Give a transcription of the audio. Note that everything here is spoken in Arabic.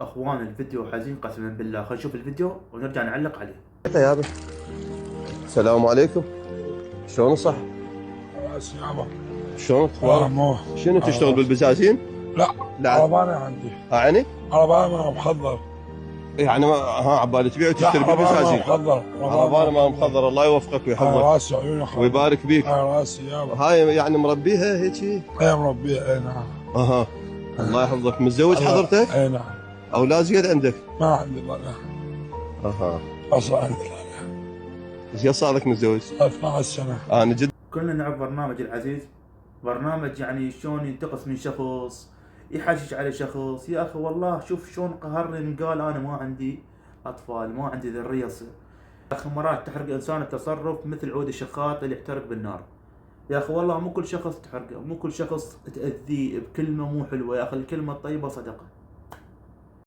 اخوان الفيديو حزين قسما بالله، خلينا نشوف الفيديو ونرجع نعلق عليه. يا ابي السلام عليكم، شلون صح؟ بس يابا شلون اخبارك؟ شنو تشتغل بالبزازين؟ لا لا عربانة عندي. يعني؟ عربانة مخضر. يعني عبالي تبيع وتشتري بالبزازين. مخضر. عربانة ما مخضر. الله يوفقك ويحفظك. راسي عيوني ويبارك بيك. راسي يابا. هاي يعني مربيها هيك؟ اي مربيها. اي نعم. اها. الله يحفظك. متزوج حضرتك؟ اي نعم. اولاد زياد عندك؟ ما عندي الله لا. اها. اصلا عندي لا. ايش صار لك متزوج؟ 12 سنة. انا جد. كلنا نعرف برنامج العزيز، برنامج يعني شلون ينتقص من شخص، يحشش على شخص. يا اخي والله شوف شلون قهرني، قال انا ما عندي اطفال، ما عندي ذريه تصير. يا اخي مرات تحرق انسان التصرف مثل عود الشخاط اللي يحترق بالنار. يا اخي والله مو كل شخص تحرقه، مو كل شخص تاذيه بكلمه مو حلوه. يا اخي الكلمه الطيبه صدقه.